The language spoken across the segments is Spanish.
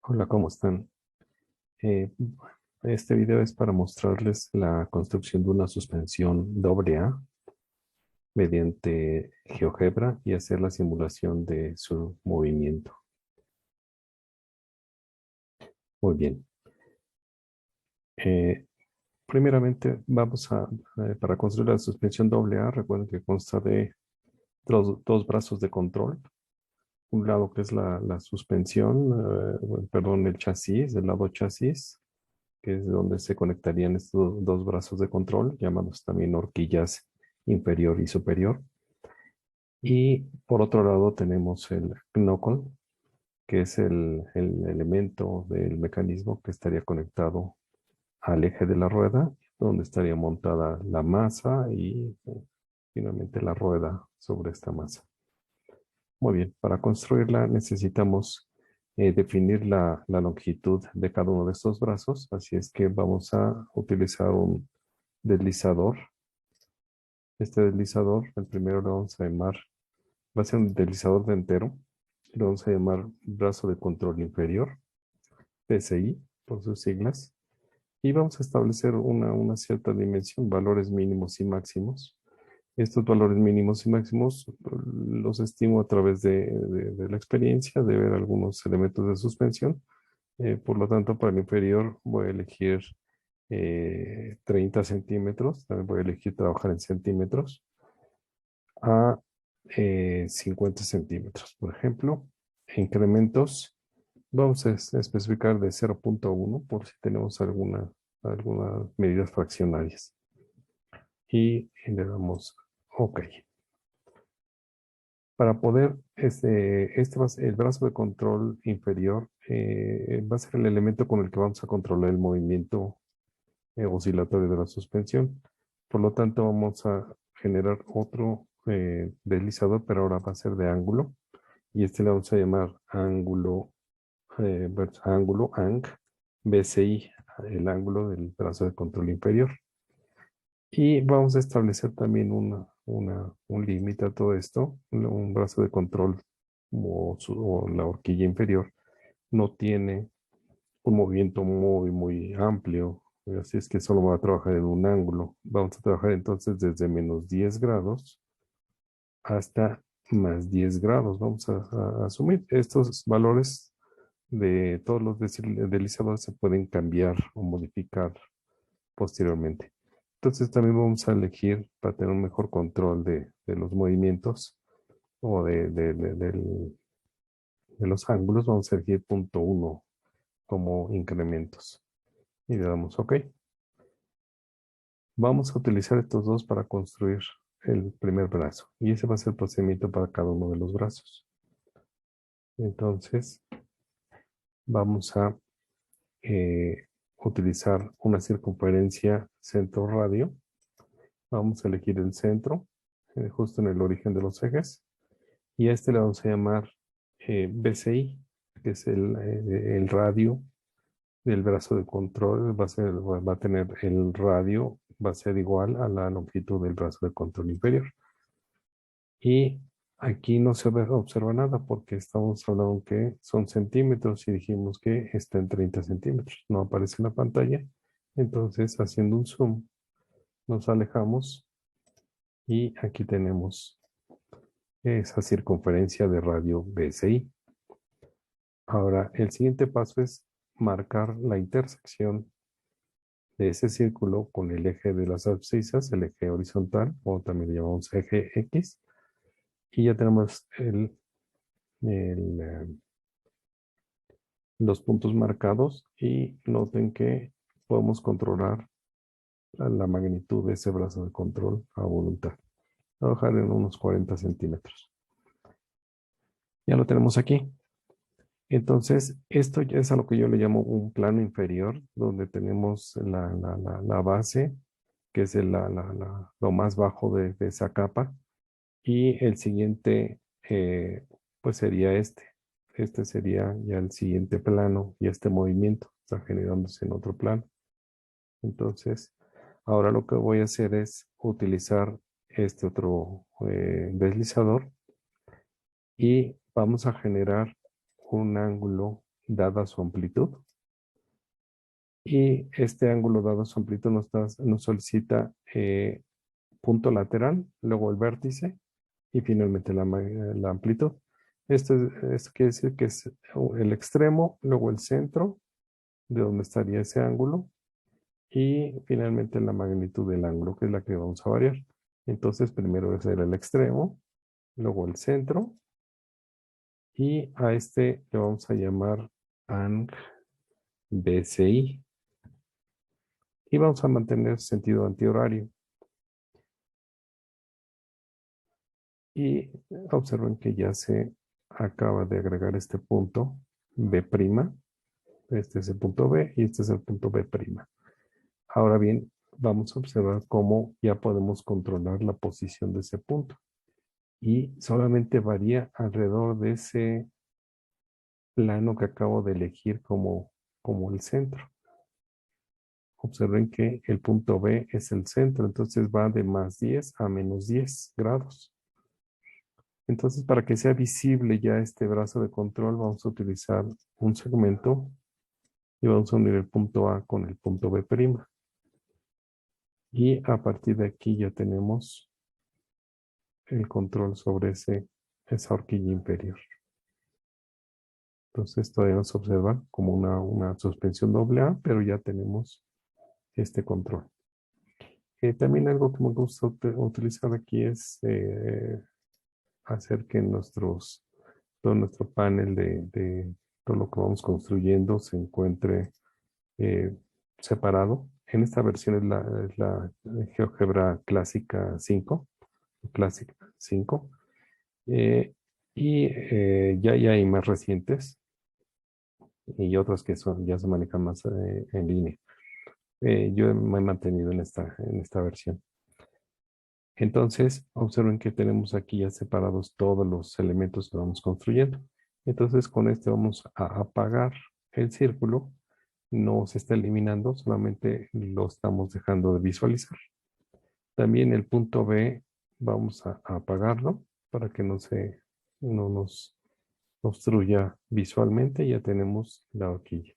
Hola, ¿cómo están? Eh, este video es para mostrarles la construcción de una suspensión AA mediante GeoGebra y hacer la simulación de su movimiento. Muy bien. Eh, Primeramente para construir la suspensión AA, recuerden que consta de dos brazos de control. Un lado que es la suspensión, perdón, el chasis, el lado chasis, que es donde se conectarían estos dos brazos de control, llamados también horquillas inferior y superior. Y por otro lado tenemos el knuckle, que es el elemento del mecanismo que estaría conectado al eje de la rueda, donde estaría montada la masa y finalmente la rueda sobre esta masa. Muy bien, para construirla necesitamos definir la longitud de cada uno de estos brazos, así es que vamos a utilizar un deslizador. Este deslizador, el primero lo vamos a llamar, va a ser un deslizador de entero, y lo vamos a llamar brazo de control inferior, PSI, por sus siglas, y vamos a establecer una cierta dimensión, valores mínimos y máximos. Estos valores mínimos y máximos los estimo a través de la experiencia, de ver algunos elementos de suspensión. Por lo tanto, para el inferior voy a elegir 30 centímetros, también voy a elegir trabajar en centímetros, a 50 centímetros, por ejemplo. Incrementos, vamos a especificar de 0,1 por si tenemos algunas medidas fraccionarias. Y le damos OK. Para poder, el brazo de control inferior va a ser el elemento con el que vamos a controlar el movimiento oscilatorio de la suspensión. Por lo tanto, vamos a generar otro deslizador, pero ahora va a ser de ángulo. Y este le vamos a llamar ángulo ANC, BCI, el ángulo del brazo de control inferior. Y vamos a establecer también un límite a todo esto. Un brazo de control o la horquilla inferior no tiene un movimiento muy amplio. Así es que solo va a trabajar en un ángulo. Vamos a trabajar entonces desde menos 10 grados hasta más 10 grados. Vamos a asumir estos valores de todos los deslizadores se pueden cambiar o modificar posteriormente. Entonces también vamos a elegir para tener un mejor control de los movimientos o de los ángulos, vamos a elegir punto 1 como incrementos y le damos OK. Vamos a utilizar estos dos para construir el primer brazo y ese va a ser el procedimiento para cada uno de los brazos. Entonces vamos a utilizar una circunferencia centro-radio. Vamos a elegir el centro, justo en el origen de los ejes. Y a este le vamos a llamar BCI, que es el radio del brazo de control. Va a tener el radio, va a ser igual a la longitud del brazo de control inferior. Y aquí no se observa nada porque estamos hablando que son centímetros y dijimos que está en 30 centímetros. No aparece en la pantalla. Entonces, haciendo un zoom, nos alejamos y aquí tenemos esa circunferencia de radio BCI. Ahora, el siguiente paso es marcar la intersección de ese círculo con el eje de las abscisas, el eje horizontal, o también le llamamos eje X, y ya tenemos los puntos marcados y noten que podemos controlar la magnitud de ese brazo de control a voluntad. Voy a bajar en unos 40 centímetros. Ya lo tenemos aquí. Entonces, esto ya es a lo que yo le llamo un plano inferior, donde tenemos la base, que es lo más bajo de esa capa, y el siguiente, pues sería este. Este sería ya el siguiente plano, y este movimiento está generándose en otro plano. Entonces, ahora lo que voy a hacer es utilizar este otro deslizador y vamos a generar un ángulo dada su amplitud. Y este ángulo dado su amplitud nos solicita punto lateral, luego el vértice y finalmente la amplitud. Esto quiere decir que es el extremo, luego el centro, de donde estaría ese ángulo, y finalmente la magnitud del ángulo, que es la que vamos a variar. Entonces, primero será el extremo, luego el centro, y a este le vamos a llamar ang BCI. Y vamos a mantener sentido antihorario. Y observen que ya se acaba de agregar este punto B'. Este es el punto B y este es el punto B'. Ahora bien, vamos a observar cómo ya podemos controlar la posición de ese punto. Y solamente varía alrededor de ese plano que acabo de elegir como el centro. Observen que el punto B es el centro, entonces va de +10 a -10 grados. Entonces, para que sea visible ya este brazo de control, vamos a utilizar un segmento y vamos a unir el punto A con el punto B'. Y a partir de aquí ya tenemos el control sobre esa horquilla inferior. Entonces, todavía se observa como una suspensión AA, pero ya tenemos este control. También algo que me gusta utilizar aquí es hacer que todo nuestro panel de todo lo que vamos construyendo se encuentre separado. En esta versión es la GeoGebra Clásica 5, Clásica 5. Ya hay más recientes y otras que ya se manejan más en línea. Yo me he mantenido en esta versión. Entonces, observen que tenemos aquí ya separados todos los elementos que vamos construyendo. Entonces, con este vamos a apagar el círculo. No se está eliminando, solamente lo estamos dejando de visualizar. También el punto B vamos a apagarlo para que no nos obstruya visualmente. Ya tenemos la horquilla.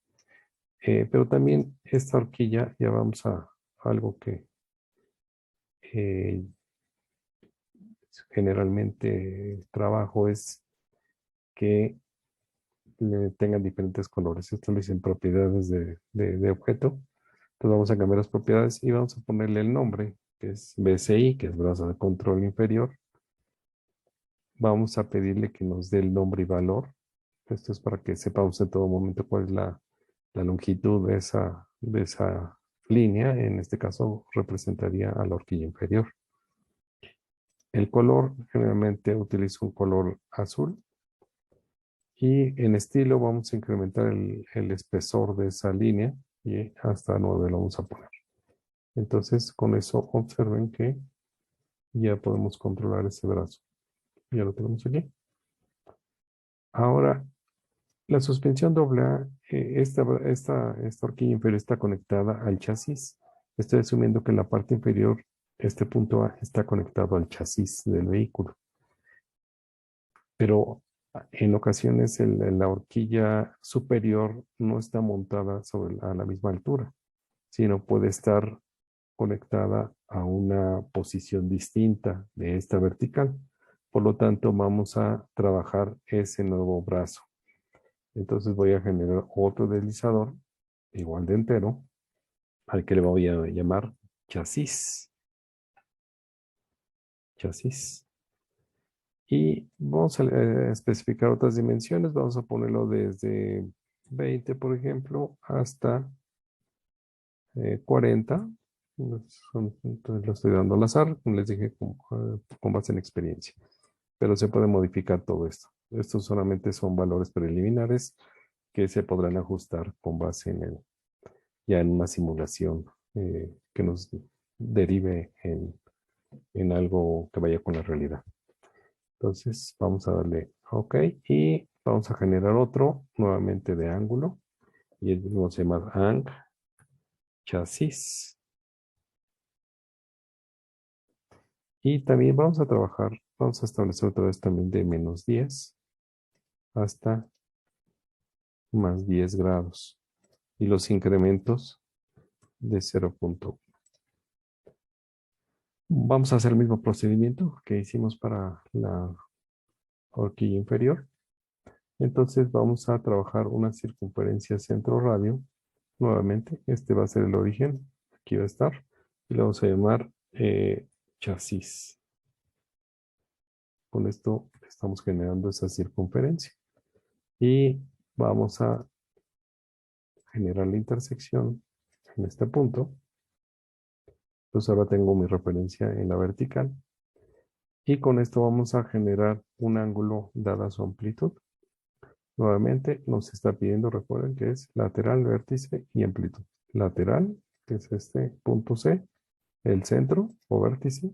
Pero también esta horquilla ya vamos a algo que eh, generalmente trabajo es que tengan diferentes colores. Esto lo dicen propiedades de objeto. Entonces vamos a cambiar las propiedades y vamos a ponerle el nombre, que es BCI, que es brazo de control inferior. Vamos a pedirle que nos dé el nombre y valor. Esto es para que sepamos en todo momento cuál es la longitud de esa línea. En este caso representaría a la horquilla inferior. El color, generalmente utilizo un color azul. Y en estilo vamos a incrementar el espesor de esa línea y hasta 9 lo vamos a poner. Entonces con eso observen que ya podemos controlar ese brazo. Ya lo tenemos aquí. Ahora, la suspensión AA, esta horquilla inferior está conectada al chasis. Estoy asumiendo que en la parte inferior, este punto A está conectado al chasis del vehículo. Pero en ocasiones la horquilla superior no está montada a la misma altura, sino puede estar conectada a una posición distinta de esta vertical. Por lo tanto, vamos a trabajar ese nuevo brazo. Entonces voy a generar otro deslizador, igual de entero, al que le voy a llamar chasis. Chasis. Y vamos a especificar otras dimensiones. Vamos a ponerlo desde 20, por ejemplo, hasta 40. Entonces lo estoy dando al azar, como les dije, con base en experiencia. Pero se puede modificar todo esto. Estos solamente son valores preliminares que se podrán ajustar con base ya en una simulación que nos derive en algo que vaya con la realidad. Entonces vamos a darle OK y vamos a generar otro nuevamente de ángulo y el mismo se llama ang chasis. Y también vamos a establecer otra vez también de -10 hasta más 10 grados. Y los incrementos de 0.1. Vamos a hacer el mismo procedimiento que hicimos para la horquilla inferior. Entonces vamos a trabajar una circunferencia centro-radio. Nuevamente, este va a ser el origen. Aquí va a estar. Y le vamos a llamar chasis. Con esto estamos generando esa circunferencia. Y vamos a generar la intersección en este punto. Entonces ahora tengo mi referencia en la vertical. Y con esto vamos a generar un ángulo dada su amplitud. Nuevamente nos está pidiendo, recuerden que es lateral, vértice y amplitud. Lateral, que es este punto C, el centro o vértice,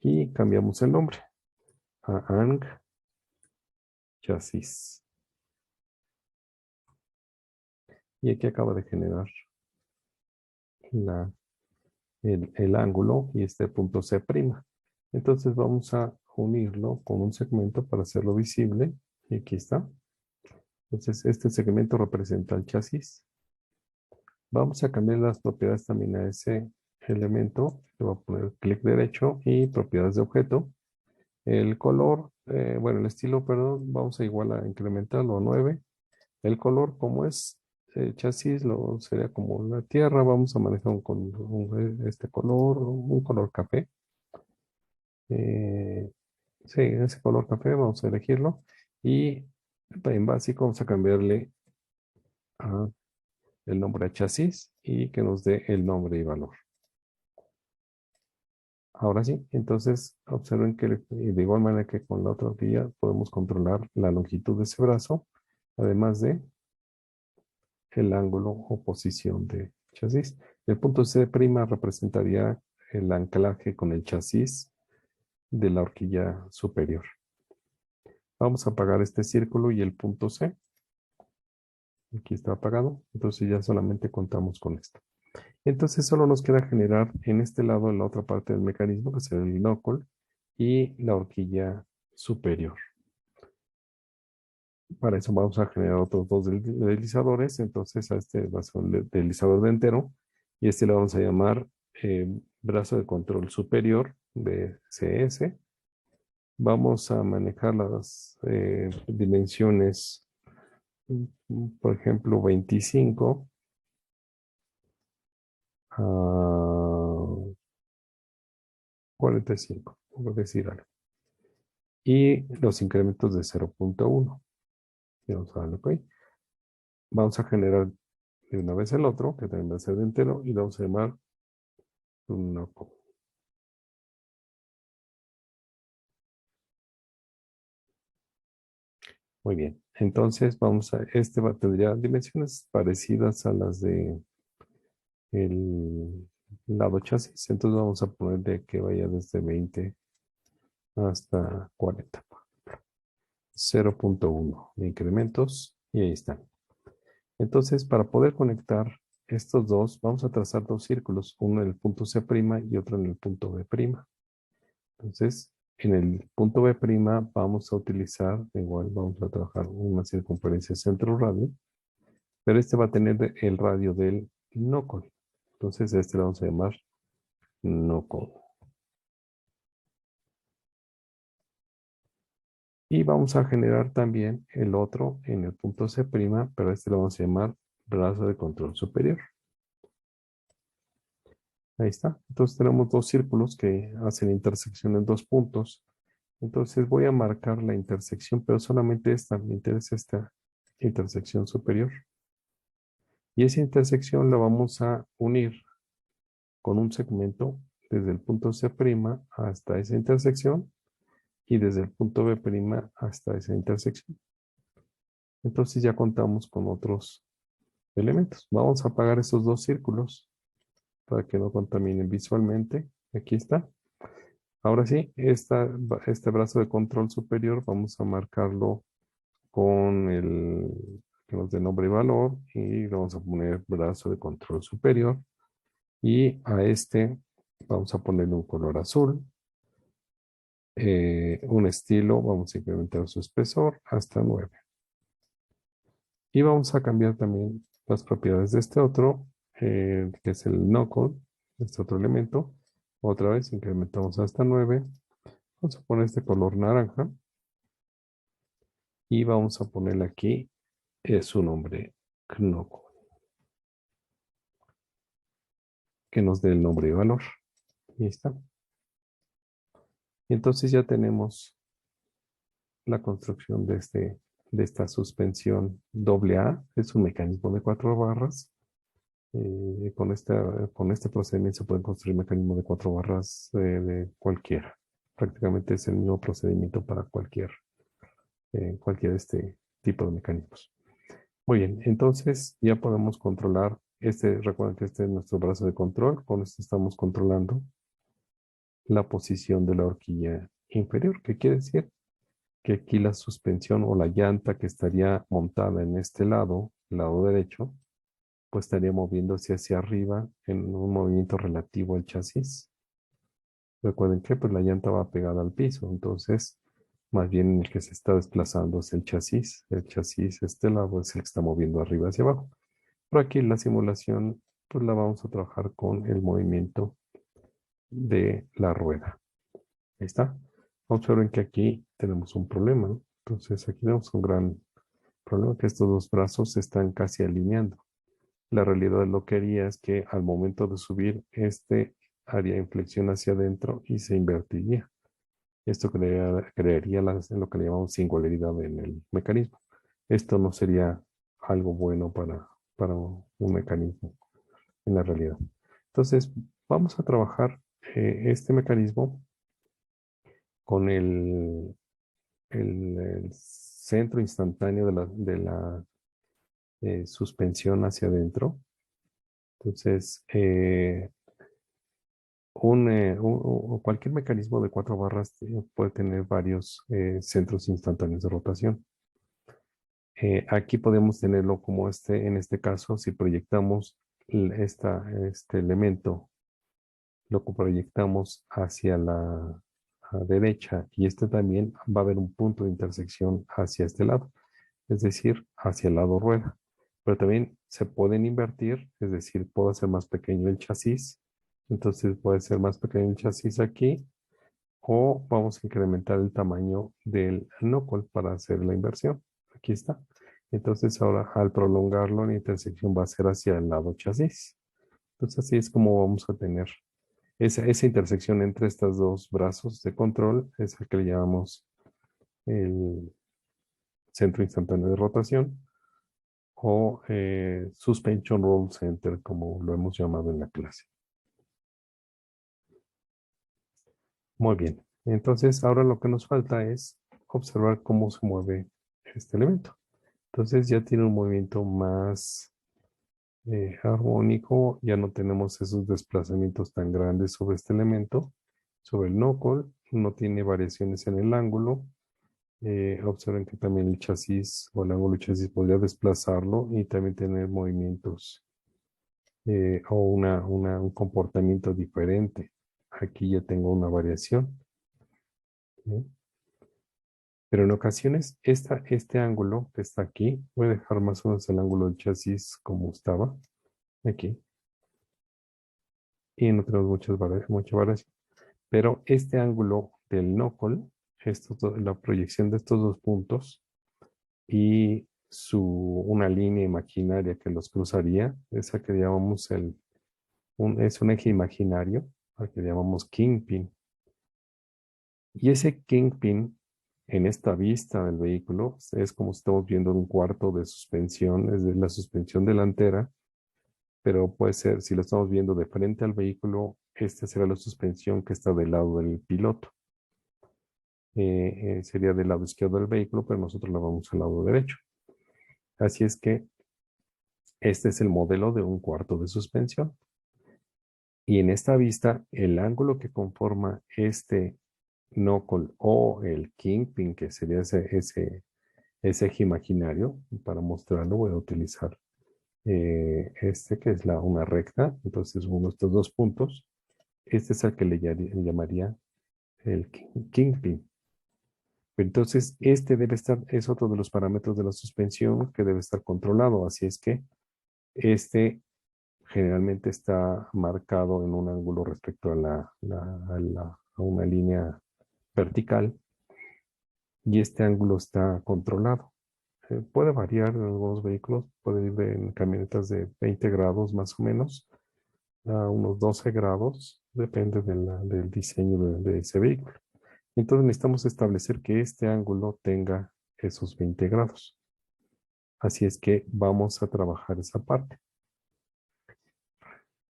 y cambiamos el nombre a ang chasis. Y aquí acaba de generar la, el ángulo y este punto C'. Entonces vamos a unirlo con un segmento para hacerlo visible. Y aquí está. Entonces este segmento representa el chasis. Vamos a cambiar las propiedades también a ese elemento. Le voy a poner clic derecho y propiedades de objeto. El color, bueno, el estilo, perdón, vamos a igual a incrementarlo a 9. El color, como es chasis, sería como la tierra. Vamos a manejar este color, un color café. Sí, ese color café, vamos a elegirlo. Y en básico vamos a cambiarle el nombre a chasis y que nos dé el nombre y valor. Ahora sí, entonces observen que de igual manera que con la otra horquilla podemos controlar la longitud de ese brazo, además de el ángulo o posición de chasis. El punto C' representaría el anclaje con el chasis de la horquilla superior. Vamos a apagar este círculo y el punto C. Aquí está apagado, entonces ya solamente contamos con esto. Entonces solo nos queda generar en este lado, en la otra parte del mecanismo, que será el binóculo y la horquilla superior. Para eso vamos a generar otros dos deslizadores. Entonces a este va a ser un deslizador de entero y este lo vamos a llamar brazo de control superior de CS. Vamos a manejar las dimensiones, por ejemplo, 25 a 45, por decir algo. Y los incrementos de 0.1. Y vamos a darle OK. Vamos a generar de una vez el otro, que también va a ser de entero, y lo vamos a llamar no. Muy bien. Entonces vamos a, tendría dimensiones parecidas a las de el lado chasis. Entonces vamos a poner de que vaya desde 20 hasta 40. 0.1 de incrementos y ahí están. Entonces, para poder conectar estos dos, vamos a trazar dos círculos, uno en el punto C' y otro en el punto B'. Entonces, en el punto B' vamos a utilizar, igual vamos a trabajar una circunferencia centro-radio, pero este va a tener el radio del knuckle. Entonces, a este lo vamos a llamar knuckle. Y vamos a generar también el otro en el punto C', pero este lo vamos a llamar brazo de control superior. Ahí está. Entonces tenemos dos círculos que hacen intersección en dos puntos. Entonces voy a marcar la intersección, pero solamente esta. Me interesa esta intersección superior. Y esa intersección la vamos a unir con un segmento desde el punto C' hasta esa intersección y desde el punto B' hasta esa intersección. Entonces ya contamos con otros elementos. Vamos a apagar esos dos círculos para que no contaminen visualmente. Aquí está. Ahora sí, este brazo de control superior vamos a marcarlo con el que nos dé nombre y valor y le vamos a poner brazo de control superior y a este vamos a ponerle un color azul, un estilo, vamos a incrementar su espesor hasta 9. Y vamos a cambiar también las propiedades de este otro, que es el knuckle, este otro elemento. Otra vez incrementamos hasta 9. Vamos a poner este color naranja y vamos a ponerle aquí su nombre, knuckle, que nos dé el nombre y valor. Ahí está. Y entonces ya tenemos la construcción de esta suspensión AA. Es un mecanismo de 4 barras. Con este procedimiento se pueden construir mecanismos de 4 barras de cualquiera. Prácticamente es el mismo procedimiento para cualquier de este tipo de mecanismos. Muy bien, entonces ya podemos controlar recuerden que este es nuestro brazo de control. Con esto estamos controlando la posición de la horquilla inferior. ¿Qué quiere decir? Que aquí la suspensión o la llanta que estaría montada en este lado, el lado derecho, pues estaría moviéndose hacia arriba en un movimiento relativo al chasis. Recuerden que pues la llanta va pegada al piso, entonces más bien el que se está desplazando es el chasis. El chasis, este lado, es el que está moviendo arriba hacia abajo. Pero aquí la simulación pues la vamos a trabajar con el movimiento de la rueda. Ahí está. Observen que aquí tenemos un problema, ¿no? Entonces aquí tenemos un gran problema, que estos dos brazos se están casi alineando. La realidad lo que haría es que al momento de subir, este haría inflexión hacia adentro y se invertiría. Esto crearía lo que le llamamos singularidad en el mecanismo. Esto no sería algo bueno para un mecanismo en la realidad. Entonces, vamos a trabajar este mecanismo con el centro instantáneo de la suspensión hacia adentro. Entonces, cualquier mecanismo de 4 barras puede tener varios centros instantáneos de rotación. Aquí podemos tenerlo como en este caso, si proyectamos este elemento, lo proyectamos hacia la derecha y este también va a haber un punto de intersección hacia este lado, es decir, hacia el lado rueda. Pero también se pueden invertir, es decir, puedo hacer más pequeño el chasis, entonces puede ser más pequeño el chasis aquí, o vamos a incrementar el tamaño del knuckle para hacer la inversión. Aquí está. Entonces ahora al prolongarlo la intersección va a ser hacia el lado chasis. Entonces así es como vamos a tener esa intersección entre estos dos brazos de control, es el que le llamamos el centro instantáneo de rotación o suspension roll center, como lo hemos llamado en la clase. Muy bien. Entonces ahora lo que nos falta es observar cómo se mueve este elemento. Entonces ya tiene un movimiento más armónico, ya no tenemos esos desplazamientos tan grandes sobre este elemento, sobre el knuckle, no tiene variaciones en el ángulo. Observen que también el chasis o el ángulo del chasis podría desplazarlo y también tener movimientos o un comportamiento diferente. Aquí ya tengo una variación. ¿Sí? Pero en ocasiones este ángulo que está aquí, voy a dejar más o menos el ángulo del chasis como estaba aquí. Y no tenemos mucha variación. Pero este ángulo del knuckle, la proyección de estos dos puntos y una línea imaginaria que los cruzaría, esa que llamamos es un eje imaginario, al que llamamos kingpin. Y ese kingpin en esta vista del vehículo es como si estamos viendo un cuarto de suspensión, es de la suspensión delantera, pero puede ser, si lo estamos viendo de frente al vehículo, esta será la suspensión que está del lado del piloto. Sería del lado izquierdo del vehículo, pero nosotros la vamos al lado derecho. Así es que este es el modelo de un cuarto de suspensión. Y en esta vista, el ángulo que conforma este knuckle o el kingpin, que sería ese eje imaginario, para mostrarlo voy a utilizar este que es una recta, entonces uno de estos dos puntos, este es el que le llamaría el kingpin. Pero entonces, este debe estar, es otro de los parámetros de la suspensión que debe estar controlado. Así es que este generalmente está marcado en un ángulo respecto a a una línea vertical y este ángulo está controlado. Puede variar en algunos vehículos, puede ir en camionetas de 20 grados más o menos a unos 12 grados, depende del diseño de ese vehículo. Entonces necesitamos establecer que este ángulo tenga esos 20 grados. Así es que vamos a trabajar esa parte.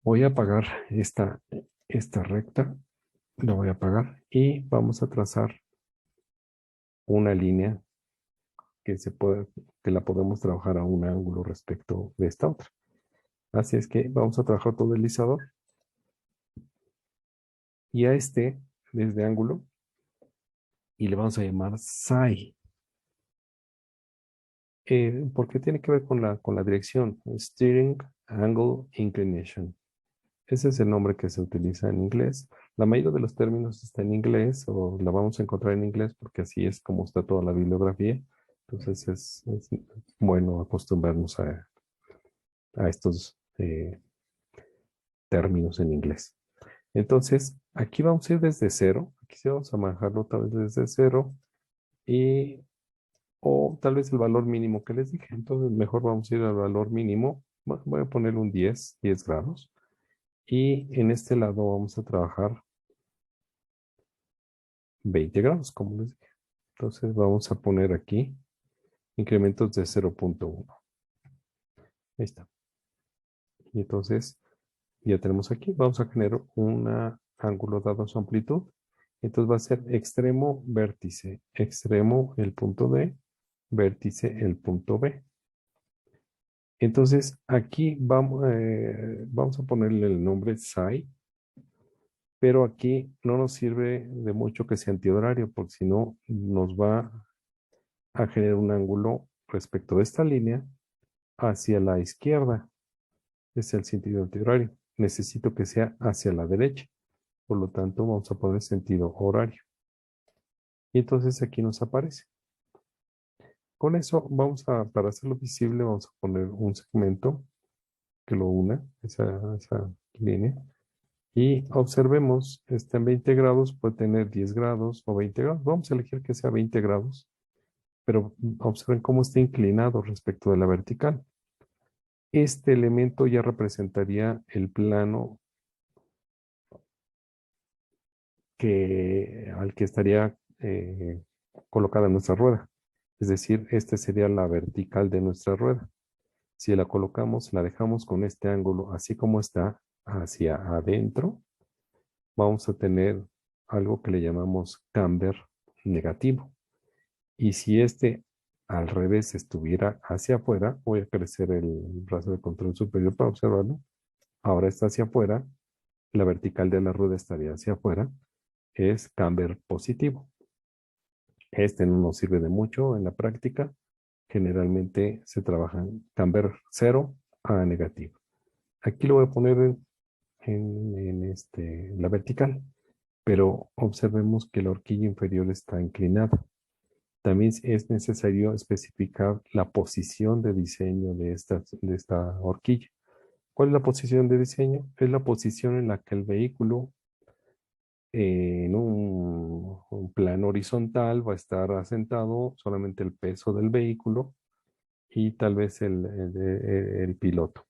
Voy a apagar esta recta, la voy a apagar y vamos a trazar una línea que la podemos trabajar a un ángulo respecto de esta otra. Así es que vamos a trabajar todo el deslizador y a desde ángulo y le vamos a llamar psi. Porque tiene que ver con con la dirección, Steering Angle Inclination. Ese es el nombre que se utiliza en inglés. La mayoría de los términos está en inglés o la vamos a encontrar en inglés porque así es como está toda la bibliografía. Entonces es bueno acostumbrarnos a estos términos en inglés. Entonces, aquí vamos a ir desde cero. Aquí sí vamos a manejarlo otra vez desde cero y o tal vez el valor mínimo que les dije. Entonces, mejor vamos a ir al valor mínimo. Voy a poner un 10 grados. Y en este lado vamos a trabajar 20 grados, como les dije. Entonces, vamos a poner aquí incrementos de 0.1. Ahí está. Y entonces, ya tenemos aquí. Vamos a generar un ángulo dado a su amplitud. Entonces, va a ser extremo, vértice, extremo, el punto D, vértice, el punto B. Entonces, aquí vamos a ponerle el nombre psi, pero aquí no nos sirve de mucho que sea antihorario, porque si no, nos va a generar un ángulo respecto de esta línea hacia la izquierda. Es el sentido antihorario. Necesito que sea hacia la derecha. Por lo tanto, vamos a poner sentido horario. Y entonces aquí nos aparece. Con eso, para hacerlo visible, vamos a poner un segmento que lo una, esa línea. Y observemos, está en 20 grados, puede tener 10 grados o 20 grados. Vamos a elegir que sea 20 grados, pero observen cómo está inclinado respecto de la vertical. Este elemento ya representaría el plano al que estaría colocada nuestra rueda. Es decir, esta sería la vertical de nuestra rueda. Si la colocamos, la dejamos con este ángulo así como está hacia adentro, vamos a tener algo que le llamamos camber negativo. Y si este al revés estuviera hacia afuera, voy a crecer el brazo de control superior para observarlo. Ahora está hacia afuera, la vertical de la rueda estaría hacia afuera, es camber positivo. Este no nos sirve de mucho en la práctica. Generalmente se trabaja en camber cero a negativo. Aquí lo voy a poner en la vertical, pero observemos que la horquilla inferior está inclinada. También es necesario especificar la posición de diseño de esta horquilla. ¿Cuál es la posición de diseño? Es la posición en la que el vehículo en un plano horizontal va a estar asentado solamente el peso del vehículo y tal vez el piloto.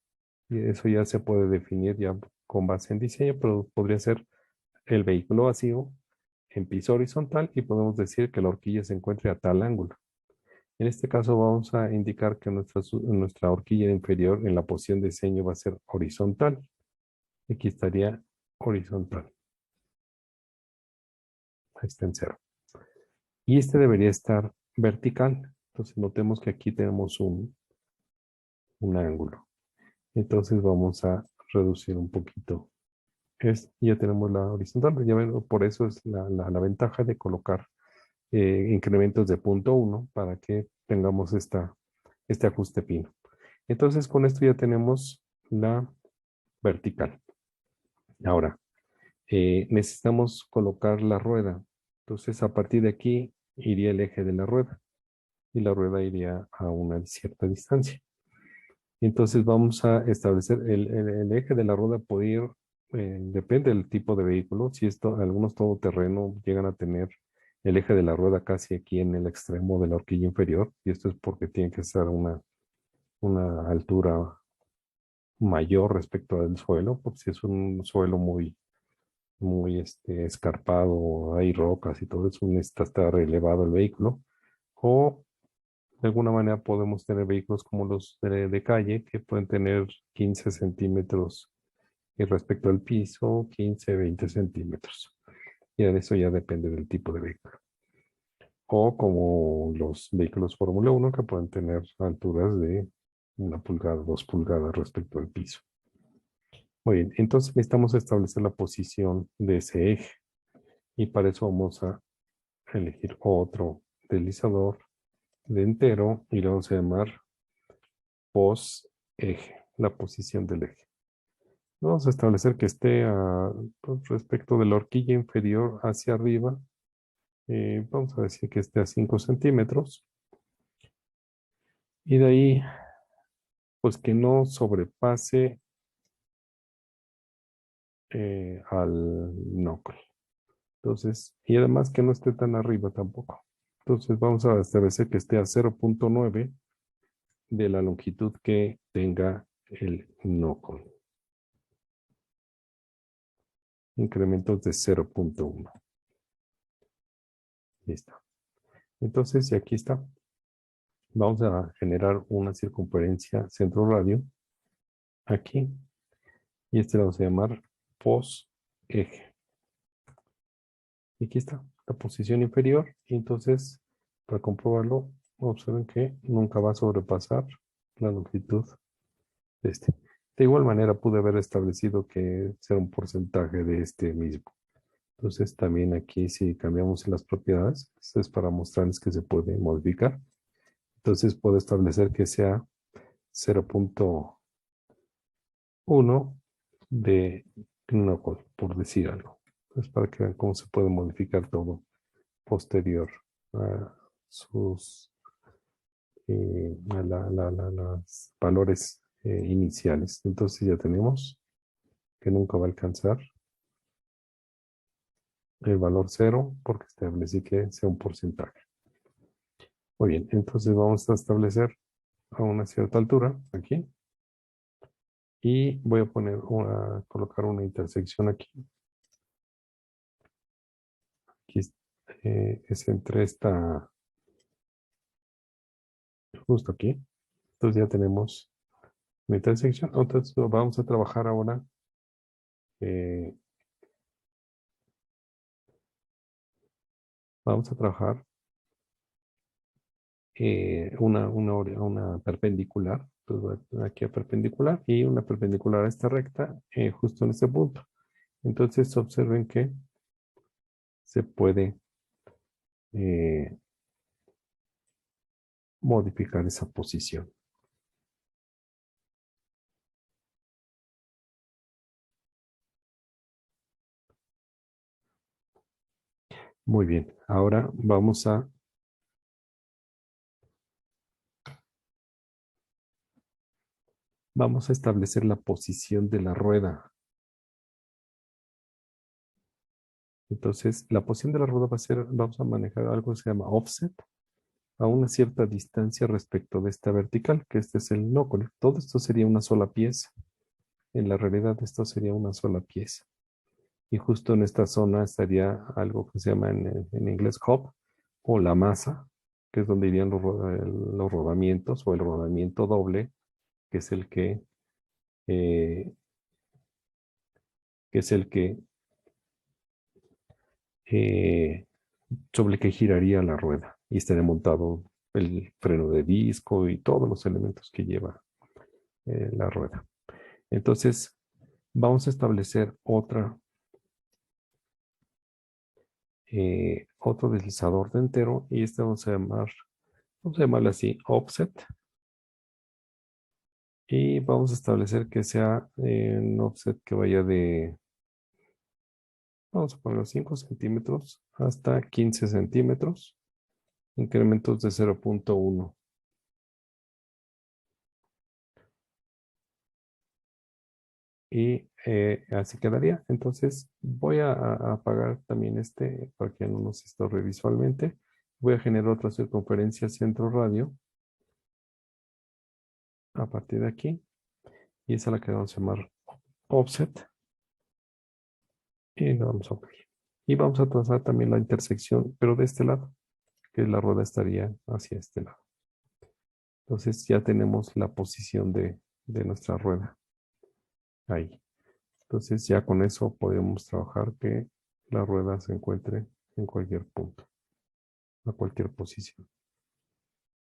Y eso ya se puede definir ya con base en diseño, pero podría ser el vehículo vacío en piso horizontal y podemos decir que la horquilla se encuentre a tal ángulo. En este caso vamos a indicar que nuestra horquilla inferior en la posición de diseño va a ser horizontal. Aquí estaría horizontal. Ahí está en cero. Y este debería estar vertical. Entonces notemos que aquí tenemos un ángulo. Entonces vamos a reducir un poquito. Ya tenemos la horizontal. Ya ven, por eso es la ventaja de colocar incrementos de punto 1 para que tengamos este ajuste fino. Entonces con esto ya tenemos la vertical. Ahora, necesitamos colocar la rueda. Entonces a partir de aquí iría el eje de la rueda y la rueda iría a una cierta distancia. Entonces vamos a establecer el eje de la rueda puede ir, depende del tipo de vehículo. Si esto, algunos todoterreno llegan a tener el eje de la rueda casi aquí en el extremo de la horquilla inferior, y esto es porque tiene que ser una altura mayor respecto al suelo, porque si es un suelo muy escarpado, hay rocas y todo eso, necesita estar elevado el vehículo. O de alguna manera podemos tener vehículos como los de calle que pueden tener 15 centímetros respecto al piso, 15, 20 centímetros. Y de eso ya depende del tipo de vehículo. O como los vehículos Fórmula 1 que pueden tener alturas de 1 pulgada, 2 pulgadas respecto al piso. Muy bien, entonces necesitamos establecer la posición de ese eje. Y para eso vamos a elegir otro deslizador de entero y lo vamos a llamar pos eje, la posición del eje. Vamos a establecer que esté pues, respecto de la horquilla inferior hacia arriba. Vamos a decir que esté a 5 centímetros. Y de ahí, pues que no sobrepase al knuckle. Entonces, y además que no esté tan arriba tampoco. Entonces vamos a establecer que esté a 0.9 de la longitud que tenga el knuckle. Incrementos de 0.1. Listo. Entonces, y aquí está. Vamos a generar una circunferencia centro radio aquí. Y este lo vamos a llamar pos eje. Y aquí está la posición inferior. Y entonces, para comprobarlo, observen que nunca va a sobrepasar la longitud de este. De igual manera, pude haber establecido que será un porcentaje de este mismo. Entonces, también aquí, si cambiamos en las propiedades, esto es para mostrarles que se puede modificar. Entonces, puedo establecer que sea 0.1 de knuckle, por decir algo. Entonces, para que vean cómo se puede modificar todo posterior a sus las valores iniciales. Entonces ya tenemos que nunca va a alcanzar el valor cero porque establecí que sea un porcentaje. Muy bien, entonces vamos a establecer a una cierta altura aquí y voy a colocar una intersección aquí. Aquí es entre esta, justo aquí. Entonces ya tenemos una intersección. Entonces vamos a trabajar ahora eh, vamos a trabajar una perpendicular, entonces aquí a perpendicular y una perpendicular a esta recta justo en este punto. Entonces observen que se puede eh, modificar esa posición. Muy bien, ahora vamos a establecer la posición de la rueda. Entonces, la posición de la rueda va a ser, vamos a manejar algo que se llama offset a una cierta distancia respecto de esta vertical, que este es el núcleo. Todo esto sería una sola pieza. En la realidad, esto sería una sola pieza. Y justo en esta zona estaría algo que se llama en inglés hub o la masa, que es donde irían los rodamientos o el rodamiento doble, que es el eh, que es el que eh, sobre el que giraría la rueda y estaría montado el freno de disco y todos los elementos que lleva la rueda. Entonces, vamos a establecer otro deslizador de entero y este vamos a llamarle así offset y vamos a establecer que sea un offset que vaya vamos a ponerlo 5 centímetros hasta 15 centímetros incrementos de 0.1. Y así quedaría. Entonces voy a apagar también este para que no nos estorbe visualmente. Voy a generar otra circunferencia centro radio a partir de aquí. Y esa es la que vamos a llamar offset. Y le vamos a abrir. Y vamos a trazar también la intersección, pero de este lado, que la rueda estaría hacia este lado. Entonces ya tenemos la posición de nuestra rueda ahí. Entonces ya con eso podemos trabajar que la rueda se encuentre en cualquier punto, a cualquier posición.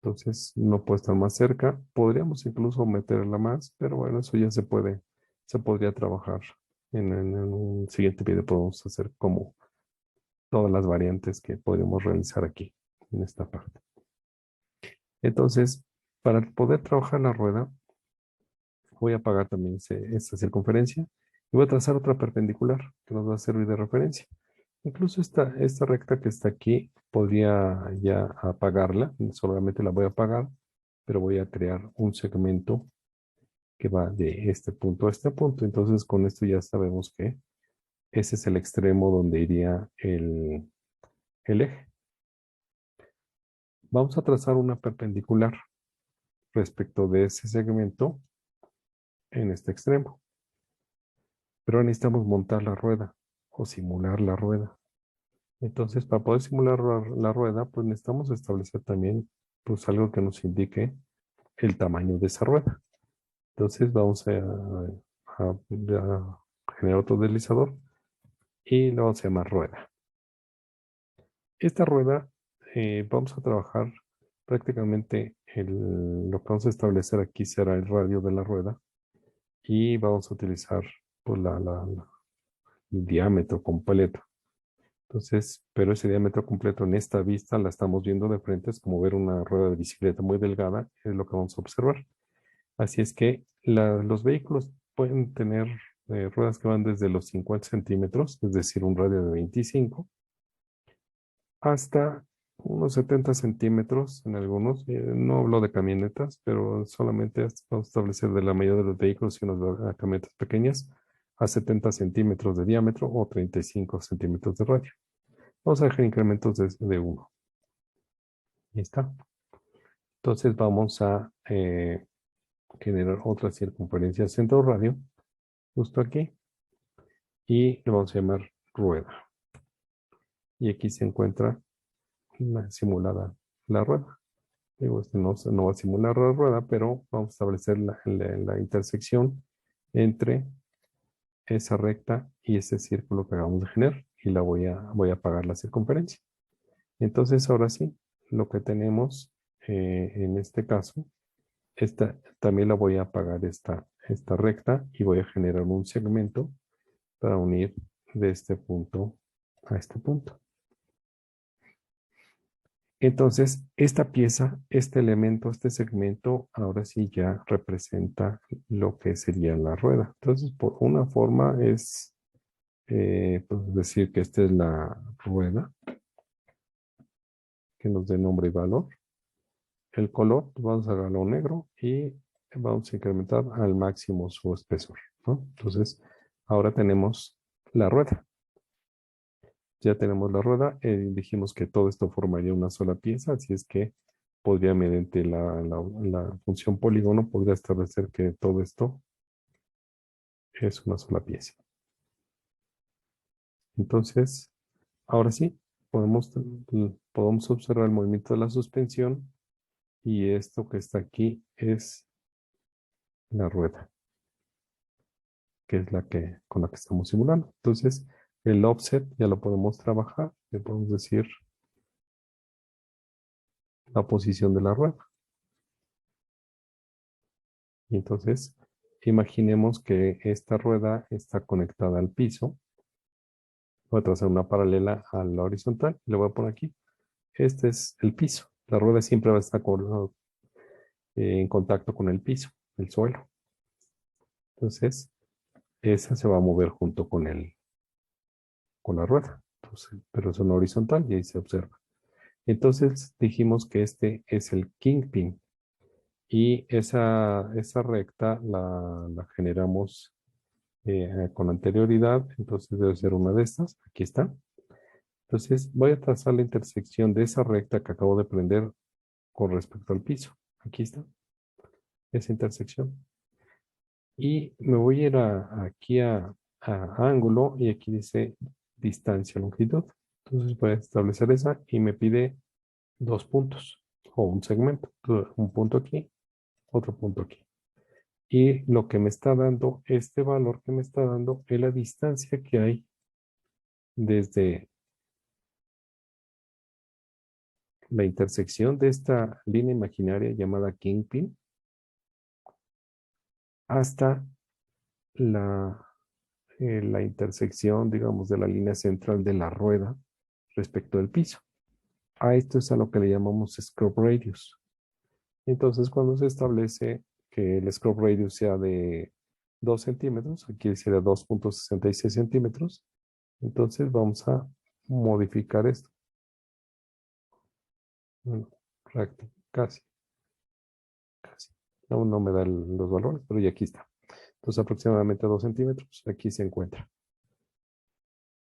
Entonces no puede estar más cerca. Podríamos incluso meterla más, pero bueno, eso ya se podría trabajar. En un siguiente video podemos hacer como todas las variantes que podríamos realizar aquí, en esta parte. Entonces, para poder trabajar la rueda, voy a apagar también esta circunferencia y voy a trazar otra perpendicular que nos va a servir de referencia. Incluso esta recta que está aquí, podría ya apagarla, solamente la voy a apagar, pero voy a crear un segmento que va de este punto a este punto. Entonces, con esto ya sabemos que ese es el extremo donde iría el eje. Vamos a trazar una perpendicular respecto de ese segmento en este extremo. Pero necesitamos montar la rueda o simular la rueda. Entonces, para poder simular la rueda, pues necesitamos establecer también pues algo que nos indique el tamaño de esa rueda. Entonces vamos a generar otro deslizador y lo vamos a llamar rueda. Esta rueda vamos a trabajar prácticamente lo que vamos a establecer aquí será el radio de la rueda y vamos a utilizar pues, el diámetro completo. Entonces, pero ese diámetro completo en esta vista la estamos viendo de frente, es como ver una rueda de bicicleta muy delgada, es lo que vamos a observar. Así es que los vehículos pueden tener ruedas que van desde los 50 centímetros, es decir, un radio de 25, hasta unos 70 centímetros en algunos. No hablo de camionetas, pero solamente vamos a establecer de la mayoría de los vehículos y unas camionetas pequeñas a 70 centímetros de diámetro o 35 centímetros de radio. Vamos a dejar incrementos de 1. Ahí está. Entonces vamos a generar otra circunferencia centro radio justo aquí y le vamos a llamar rueda. Y aquí se encuentra simulada la rueda. Digo, este no va a simular la rueda, pero vamos a establecer la intersección entre esa recta y ese círculo que acabamos de generar y voy a apagar la circunferencia. Entonces ahora sí, lo que tenemos en este caso, también la voy a apagar esta recta y voy a generar un segmento para unir de este punto a este punto. Entonces, esta pieza, este elemento, este segmento, ahora sí ya representa lo que sería la rueda. Entonces, por una forma es pues decir que esta es la rueda que nos dé nombre y valor. El color, pues vamos a darlo negro y vamos a incrementar al máximo su espesor, ¿no? Entonces, ahora tenemos la rueda. Ya tenemos la rueda. Dijimos que todo esto formaría una sola pieza, así es que podría, mediante la función polígono, podría establecer que todo esto es una sola pieza. Entonces, ahora sí, podemos observar el movimiento de la suspensión y esto que está aquí es la rueda, que es con la que estamos simulando. Entonces, el offset ya lo podemos trabajar, le podemos decir la posición de la rueda. Y entonces, imaginemos que esta rueda está conectada al piso. Voy a trazar una paralela a la horizontal y le voy a poner aquí. Este es el piso. La rueda siempre va a estar en contacto con el piso, el suelo. Entonces, esa se va a mover junto con la rueda. Entonces, pero es una horizontal y ahí se observa. Entonces dijimos que este es el kingpin y esa recta la generamos con anterioridad, entonces debe ser una de estas. Aquí está. Entonces voy a trazar la intersección de esa recta que acabo de prender con respecto al piso. Aquí está, esa intersección. Y me voy a ir aquí a ángulo y aquí dice distancia, longitud. Entonces voy a establecer esa y me pide dos puntos o un segmento. Un punto aquí, otro punto aquí. Y lo que me está dando, este valor que me está dando es la distancia que hay desde la intersección de esta línea imaginaria llamada kingpin hasta la, la intersección, digamos, de la línea central de la rueda respecto del piso. A esto es a lo que le llamamos scrub radius. Entonces, cuando se establece que el scrub radius sea de 2 centímetros, aquí sería 2,66 centímetros, entonces vamos a modificar esto. Bueno, casi, casi. Aún no me da los valores, pero ya aquí está. Entonces, aproximadamente 2 centímetros, aquí se encuentra.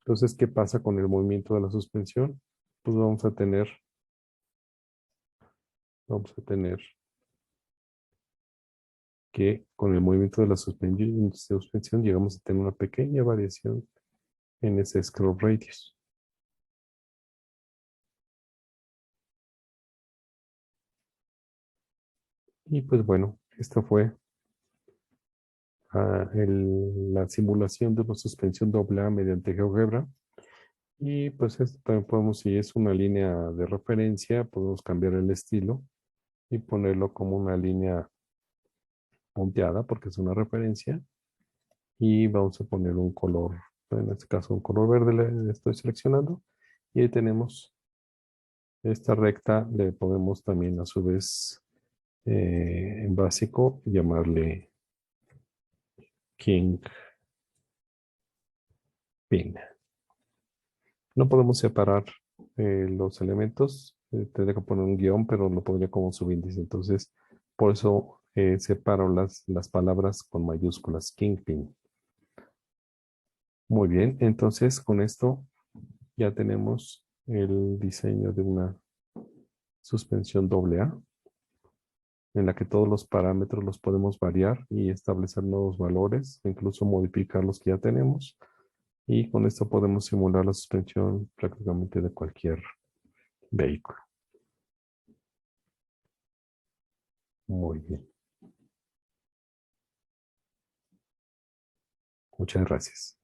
Entonces, ¿qué pasa con el movimiento de la suspensión? Pues vamos a tener que con el movimiento de la suspensión llegamos a tener una pequeña variación en ese scroll radius. Y pues bueno, esta fue la simulación de una suspensión doble A mediante GeoGebra. Y pues esto también podemos, si es una línea de referencia, podemos cambiar el estilo y ponerlo como una línea punteada porque es una referencia. Y vamos a poner un color, en este caso un color verde le estoy seleccionando. Y ahí tenemos esta recta, le podemos también a su vez en básico llamarle King Pin. No podemos separar los elementos, tendría que poner un guión, pero lo pondría como subíndice. Entonces, por eso separo las palabras con mayúsculas, Kingpin. Muy bien, entonces con esto ya tenemos el diseño de una suspensión doble A, en la que todos los parámetros los podemos variar y establecer nuevos valores, incluso modificar los que ya tenemos. Y con esto podemos simular la suspensión prácticamente de cualquier vehículo. Muy bien. Muchas gracias.